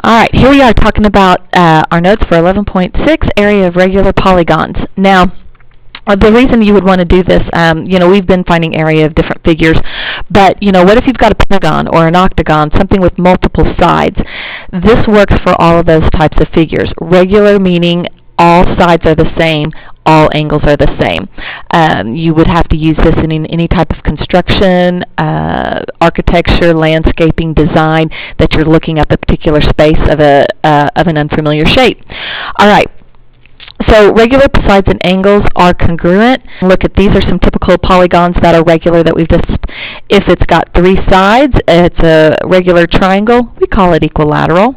Alright, here we are talking about our notes for 11.6, area of regular polygons. Now, the reason you would want to do this, we've been finding area of different figures, but, what if you've got a pentagon or an octagon, something with multiple sides? This works for all of those types of figures. Regular meaning all sides are the same, all angles are the same. You would have to use this in any type of construction, architecture, landscaping, design, that you're looking at the particular space of an unfamiliar shape. All right. So regular sides and angles are congruent. Look at these are some typical polygons that are regular that we've just, if it's got 3 sides, it's a regular triangle, we call it equilateral.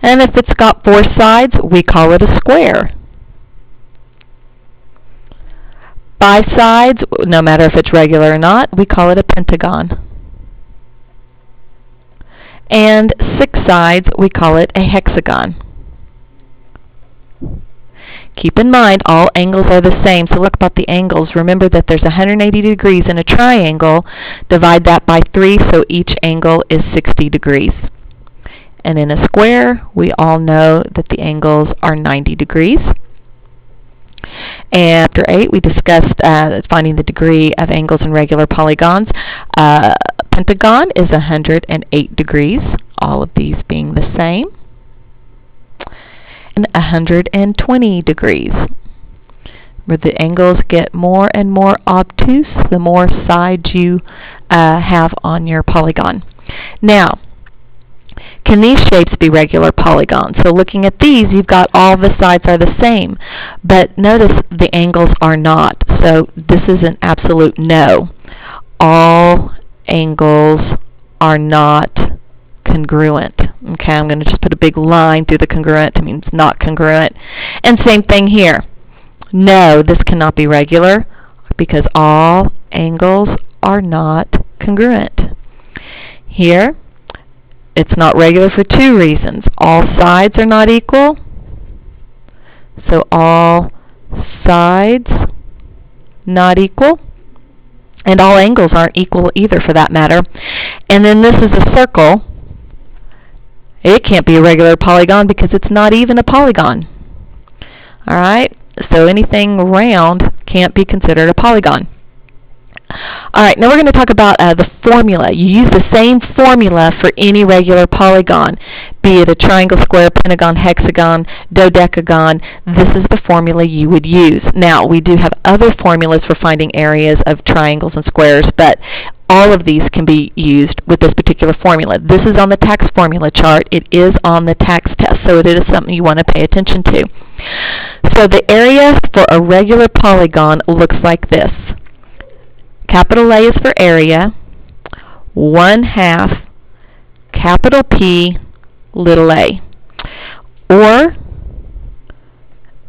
And if it's got 4 sides, we call it a square. 5 sides, no matter if it's regular or not, we call it a pentagon. And 6 sides, we call it a hexagon. Keep in mind, all angles are the same, so look about the angles. Remember that there's 180 degrees in a triangle. Divide that by 3, so each angle is 60 degrees. And in a square, we all know that the angles are 90 degrees. And after 8, we discussed finding the degree of angles in regular polygons. Pentagon is 108 degrees, all of these being the same. And 120 degrees. Where the angles get more and more obtuse, the more sides you have on your polygon. Now, can these shapes be regular polygons? So looking at these, you've got all the sides are the same. But notice the angles are not. So this is an absolute no. All angles are not congruent. Okay, I'm going to just put a big line through the congruent. It means not congruent. And same thing here. No, this cannot be regular because all angles are not congruent. Here, it's not regular for 2 reasons. All sides are not equal, so all sides not equal, and all angles aren't equal either for that matter. And then this is a circle. It can't be a regular polygon because it's not even a polygon. All right, so anything round can't be considered a polygon. All right, now we're going to talk about the formula. You use the same formula for any regular polygon, be it a triangle, square, pentagon, hexagon, dodecagon. This is the formula you would use. Now, we do have other formulas for finding areas of triangles and squares, but all of these can be used with this particular formula. This is on the tax formula chart. It is on the tax test, so it is something you want to pay attention to. So the area for a regular polygon looks like this. Capital A is for area, 1/2 capital P, little a. Or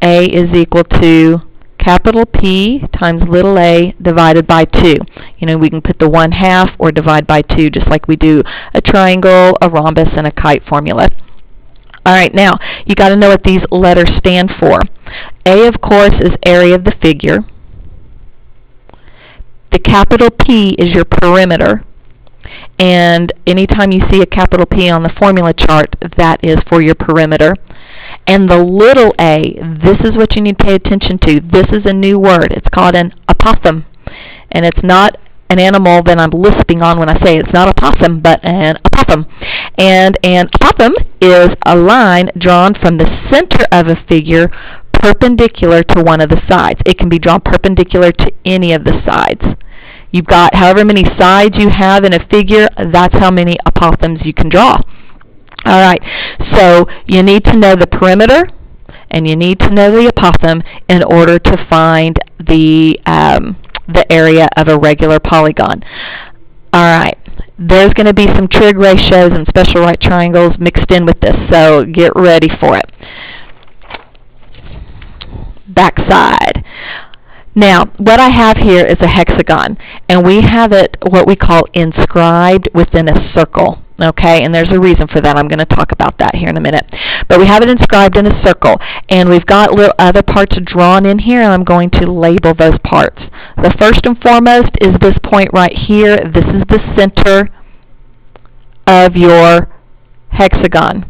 A is equal to capital P times little a divided by 2. We can put the 1/2 or divide by 2 just like we do a triangle, a rhombus, and a kite formula. All right, now you got to know what these letters stand for. A, of course, is area of the figure. The capital P is your perimeter, and anytime you see a capital P on the formula chart, that is for your perimeter. And the little a, this is what you need to pay attention to. This is a new word. It's called an opossum, and it's not an animal that I'm lisping on when I say it's not a possum, but an opossum. And an opossum is a line drawn from the center of a figure perpendicular to one of the sides. It can be drawn perpendicular to any of the sides. You've got however many sides you have in a figure, that's how many opossums you can draw. All right, so you need to know the perimeter and you need to know the opossum in order to find the area of a regular polygon. All right, there's going to be some trig ratios and special right triangles mixed in with this, so get ready for it. Backside. Now, what I have here is a hexagon, and we have it what we call inscribed within a circle. Okay, and there's a reason for that. I'm going to talk about that here in a minute. But we have it inscribed in a circle, and we've got little other parts drawn in here, and I'm going to label those parts. The first and foremost is this point right here. This is the center of your hexagon.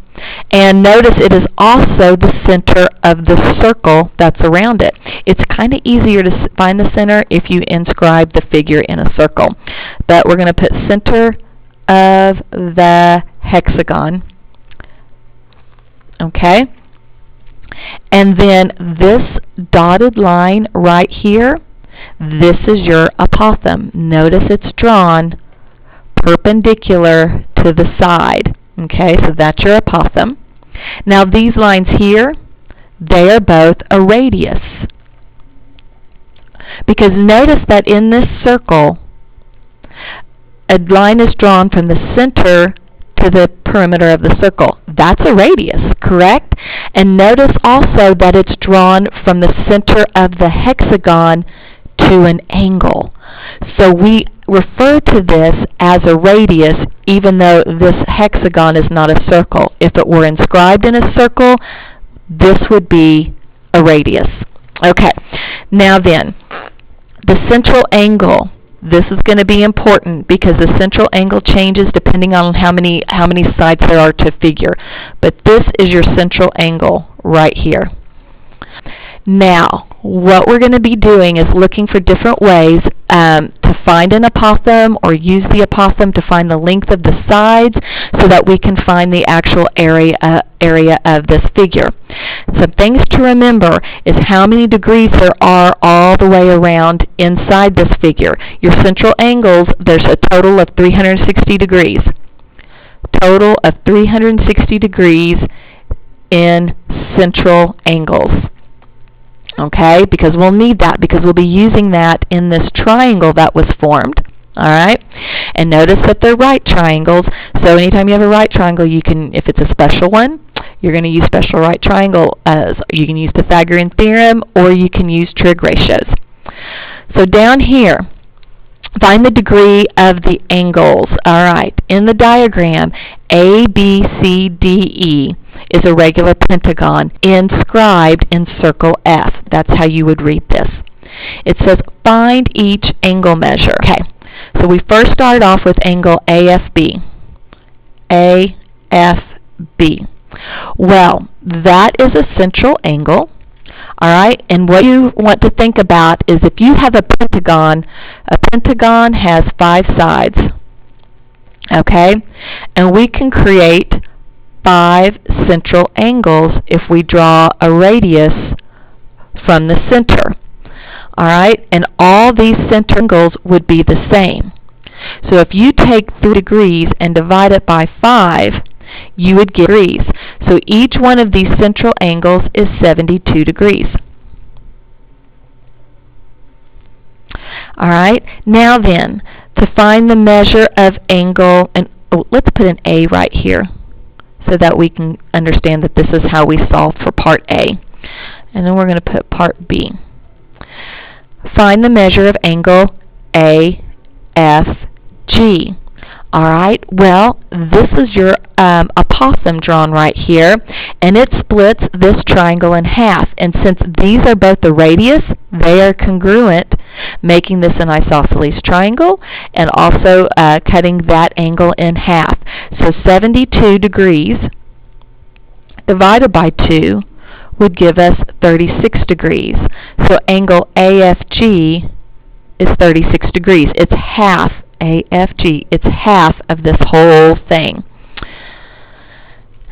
And notice it is also the center of the circle that's around it. It's kind of easier to find the center if you inscribe the figure in a circle. But we're going to put center of the hexagon. Okay? And then this dotted line right here, this is your apothem. Notice it's drawn perpendicular to the side. Okay, so that's your apothem. Now these lines here, they are both a radius. Because notice that in this circle, a line is drawn from the center to the perimeter of the circle. That's a radius, correct? And notice also that it's drawn from the center of the hexagon to an angle. So we refer to this as a radius even though this hexagon is not a circle. If it were inscribed in a circle, this would be a radius. Okay, now then, the central angle. This is going to be important because the central angle changes depending on how many sides there are to a figure. But this is your central angle right here. Now, what we're going to be doing is looking for different ways to find an apothem or use the apothem to find the length of the sides so that we can find the actual area of this figure. Some things to remember is how many degrees there are all the way around inside this figure. Your central angles, there's a total of 360 degrees. Total of 360 degrees in central angles. Okay, because we'll need that because we'll be using that in this triangle that was formed. All right, and notice that they're right triangles. So anytime you have a right triangle, you can, if it's a special one, you're going to use special right triangle as you can use Pythagorean theorem or you can use trig ratios. So down here, find the degree of the angles. All right, in the diagram, A, B, C, D, E is a regular pentagon inscribed in circle F. That's how you would read this. It says find each angle measure. Okay, so we first start off with angle AFB. AFB. Well, that is a central angle. All right, and what you want to think about is if you have a pentagon has 5 sides. Okay, and we can create 5 central angles if we draw a radius from the center. All right, and all these center angles would be the same. So if you take 3 degrees and divide it by 5, you would get degrees. So each one of these central angles is 72 degrees. All right, now then, to find the measure of angle, and let's put an A right here so that we can understand that this is how we solve for part A. And then we're going to put part B. Find the measure of angle AFG. All right, well, this is your apothem drawn right here, and it splits this triangle in half. And since these are both the radius, they are congruent, making this an isosceles triangle, and also cutting that angle in half. So 72 degrees divided by 2 would give us 36 degrees. So angle AFG is 36 degrees. It's half AFG. It's half of this whole thing.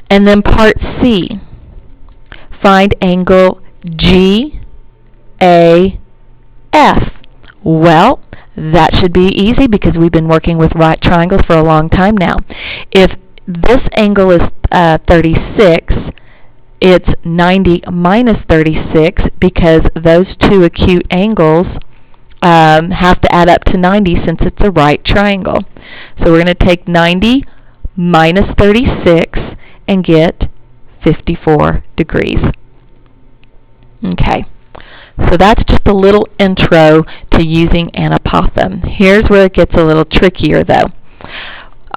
And then part C. Find angle GAF. Well, that should be easy because we've been working with right triangles for a long time now. If this angle is 36, it's 90 minus 36 because those two acute angles have to add up to 90 since it's a right triangle. So we're going to take 90 minus 36 and get 54 degrees. Okay, so that's just a little intro to using an apothem. Here's where it gets a little trickier though.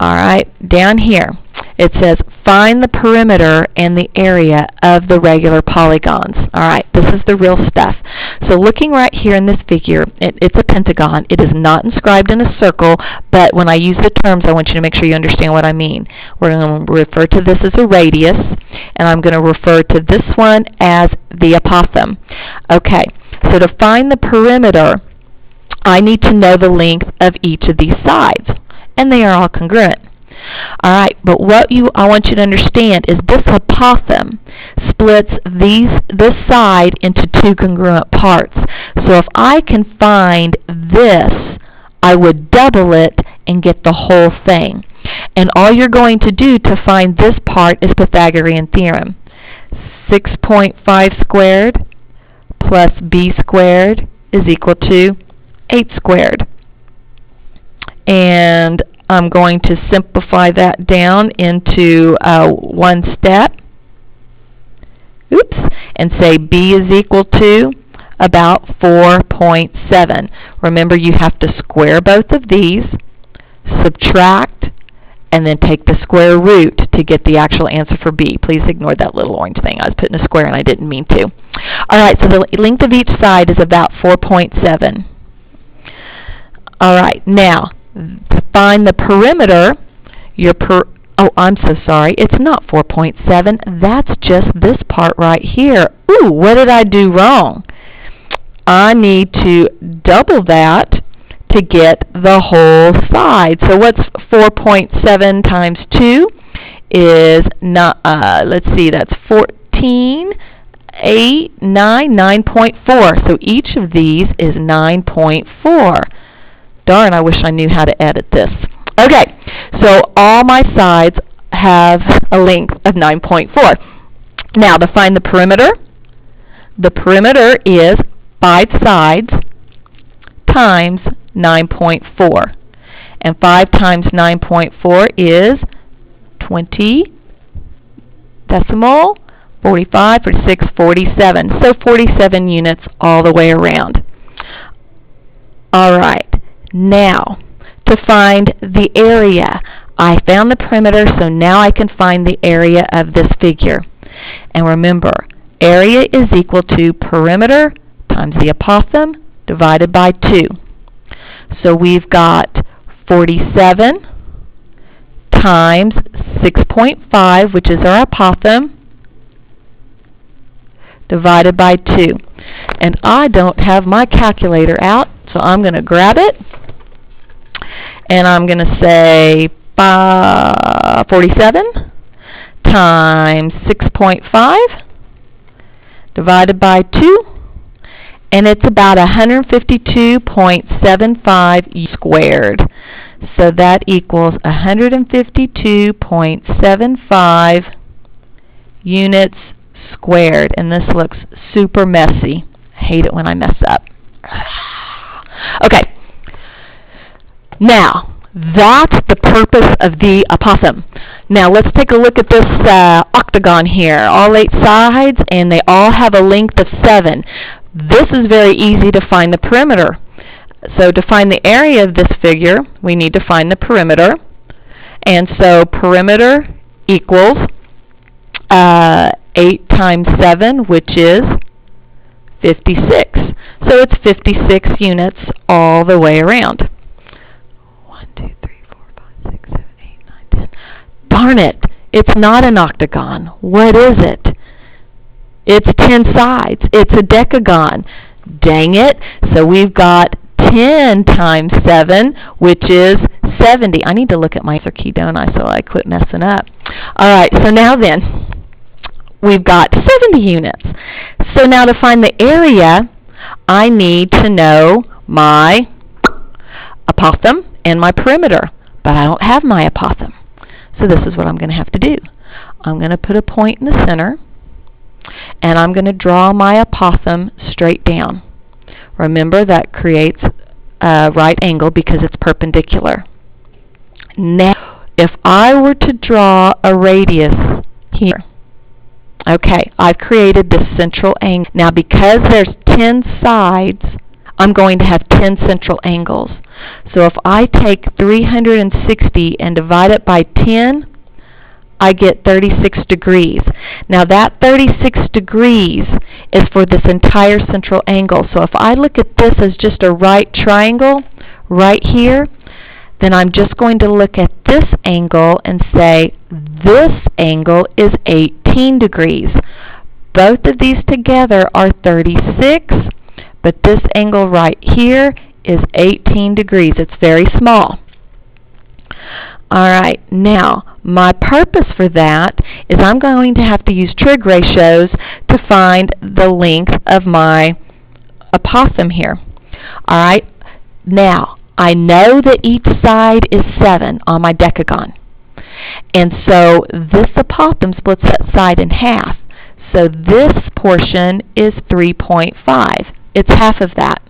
All right, down here it says find the perimeter and the area of the regular polygons. All right, this is the real stuff. So looking right here in this figure, it's a pentagon. It is not inscribed in a circle, but when I use the terms, I want you to make sure you understand what I mean. We're going to refer to this as a radius, and I'm going to refer to this one as the apothem. Okay, so to find the perimeter, I need to know the length of each of these sides, and they are all congruent. All right, but what I want you to understand is this apothem splits this side into two congruent parts. So if I can find this, I would double it and get the whole thing. And all you're going to do to find this part is Pythagorean theorem. 6.5 squared plus b squared is equal to 8 squared. And I'm going to simplify that down into one step. Oops. And say b is equal to about 4.7. Remember, you have to square both of these, subtract, and then take the square root to get the actual answer for b. Please ignore that little orange thing. I was putting a square and I didn't mean to. All right, so the length of each side is about 4.7. All right, now, to find the perimeter, oh, I'm so sorry, it's not 4.7, that's just this part right here. Ooh, what did I do wrong? I need to double that to get the whole side. So what's 4.7 times 2 is, let's see, that's 14, 8, 9, 9.4. So each of these is 9.4. Darn, I wish I knew how to edit this. Okay, so all my sides have a length of 9.4. Now, to find the perimeter is 5 sides times 9.4. And 5 times 9.4 is 20, decimal, 45, 46, 47. So 47 units all the way around. All right. Now, to find the area, I found the perimeter, so now I can find the area of this figure. And remember, area is equal to perimeter times the apothem divided by 2. So we've got 47 times 6.5, which is our apothem, divided by 2. And I don't have my calculator out, so I'm going to grab it. And I'm going to say 47 times 6.5 divided by 2. And it's about 152.75 squared. So that equals 152.75 units squared. And this looks super messy. I hate it when I mess up. Okay. Now, that's the purpose of the apothem. Now, let's take a look at this octagon here. All 8 sides, and they all have a length of 7. This is very easy to find the perimeter. So to find the area of this figure, we need to find the perimeter. And so perimeter equals 8 times 7, which is 56. So it's 56 units all the way around. 1, 2, 3, 4, 5, 6, 7, 8, 9, 10. Darn it! It's not an octagon. What is it? It's 10 sides. It's a decagon. Dang it. So we've got 10 times 7, which is 70. I need to look at my answer key, don't I, so I quit messing up. All right, so now then, we've got 70 units. So now to find the area, I need to know my apothem and my perimeter, but I don't have my apothem. So this is what I'm going to have to do. I'm going to put a point in the center, and I'm going to draw my apothem straight down. Remember, that creates a right angle because it's perpendicular. Now, if I were to draw a radius here, okay, I've created this central angle. Now, because there's 10 sides, I'm going to have 10 central angles. So if I take 360 and divide it by 10, I get 36 degrees. Now that 36 degrees is for this entire central angle. So if I look at this as just a right triangle right here, then I'm just going to look at this angle and say this angle is 18 degrees. Both of these together are 36, but this angle right here is 18 degrees. It's very small. Alright, now my purpose for that is I'm going to have to use trig ratios to find the length of my apothem here. Alright, now I know that each side is 7 on my decagon. And so this apothem splits that side in half. So this portion is 3.5. It's half of that.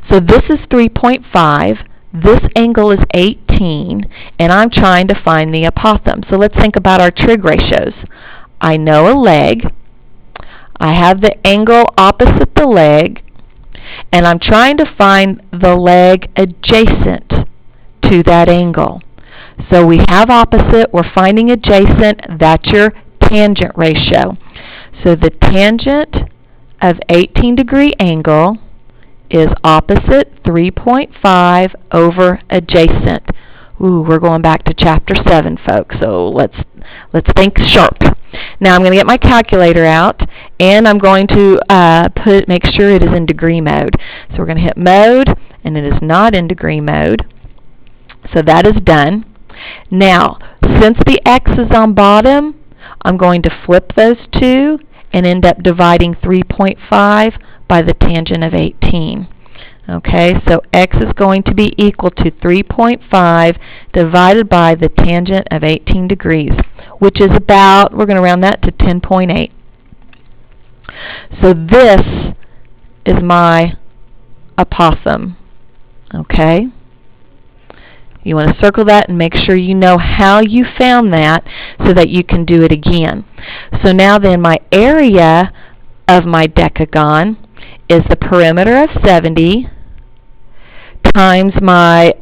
So this is 3.5. This angle is 18, and I'm trying to find the apothem. So let's think about our trig ratios. I know a leg. I have the angle opposite the leg, and I'm trying to find the leg adjacent to that angle. So we have opposite, we're finding adjacent, that's your tangent ratio. So the tangent of 18-degree angle is opposite 3.5 over adjacent. Ooh, we're going back to chapter 7, folks, so let's think sharp. Now I'm going to get my calculator out, and I'm going to make sure it is in degree mode. So we're going to hit mode, and it is not in degree mode. So that is done. Now, since the x is on bottom, I'm going to flip those two and end up dividing 3.5 by the tangent of 18. Okay, so x is going to be equal to 3.5 divided by the tangent of 18 degrees, which is about, we're going to round that to 10.8. So this is my apothem. Okay? You want to circle that and make sure you know how you found that so that you can do it again. So now then my area of my decagon is the perimeter of 70 times my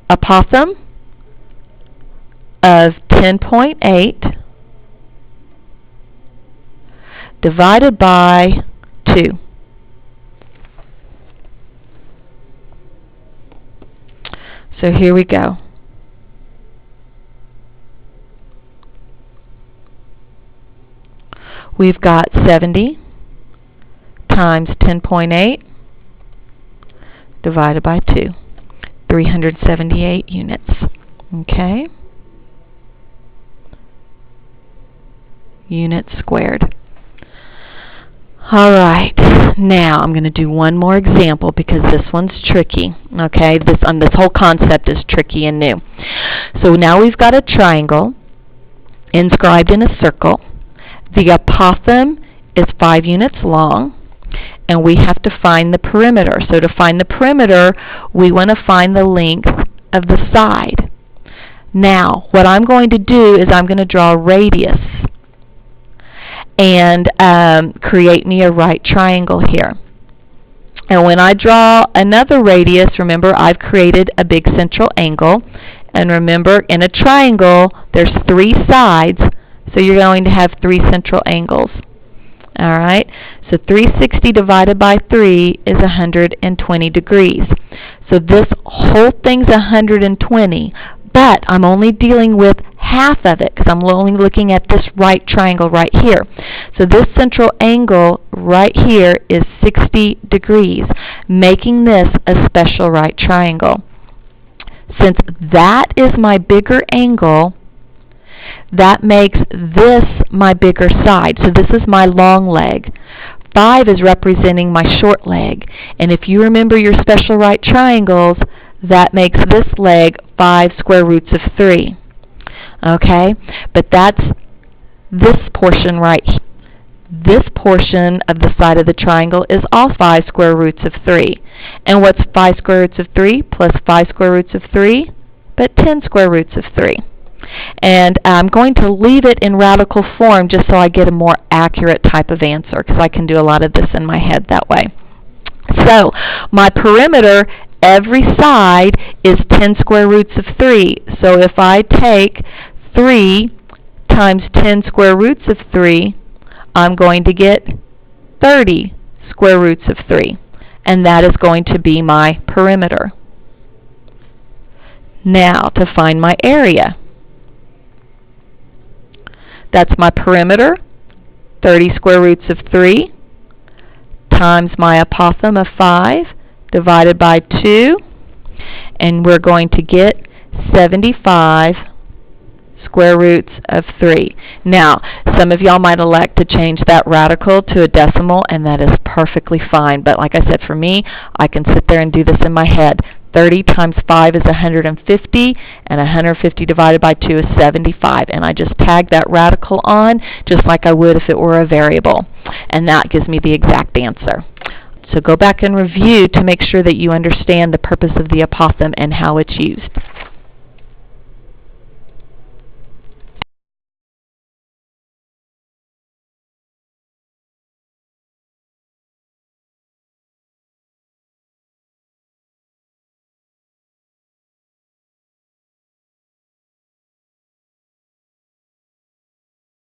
apothem of 10.8 divided by 2. So here we go. We've got 70 times 10.8 divided by 2. 378 units. Okay? Units squared. Alright, now I'm going to do one more example because this one's tricky. Okay, this whole concept is tricky and new. So now we've got a triangle inscribed in a circle. The apothem is 5 units long, and we have to find the perimeter. So to find the perimeter, we want to find the length of the side. Now, what I'm going to do is I'm going to draw a radius and create me a right triangle here. And when I draw another radius, remember I've created a big central angle. And remember, in a triangle, there's 3 sides, so you're going to have 3 central angles. Alright, so 360 divided by 3 is 120 degrees. So this whole thing's 120, but I'm only dealing with half of it because I'm only looking at this right triangle right here. So this central angle right here is 60 degrees, making this a special right triangle. Since that is my bigger angle, that makes this my bigger side. So this is my long leg. 5 is representing my short leg. And if you remember your special right triangles, that makes this leg 5 square roots of 3. Okay? But that's this portion right here. This portion of the side of the triangle is all 5 square roots of 3. And what's 5 square roots of 3 plus 5 square roots of 3? But 10 square roots of 3. And I'm going to leave it in radical form just so I get a more accurate type of answer, because I can do a lot of this in my head that way. So my perimeter, every side is 10 square roots of 3. So if I take 3 times 10 square roots of 3, I'm going to get 30 square roots of 3. And that is going to be my perimeter. Now to find my area. That's my perimeter, 30 square roots of 3, times my apothem of 5, divided by 2, and we're going to get 75 square roots of 3. Now, some of y'all might elect to change that radical to a decimal, and that is perfectly fine. But like I said, for me, I can sit there and do this in my head. 30 times 5 is 150, and 150 divided by 2 is 75. And I just tag that radical on just like I would if it were a variable. And that gives me the exact answer. So go back and review to make sure that you understand the purpose of the apothem and how it's used.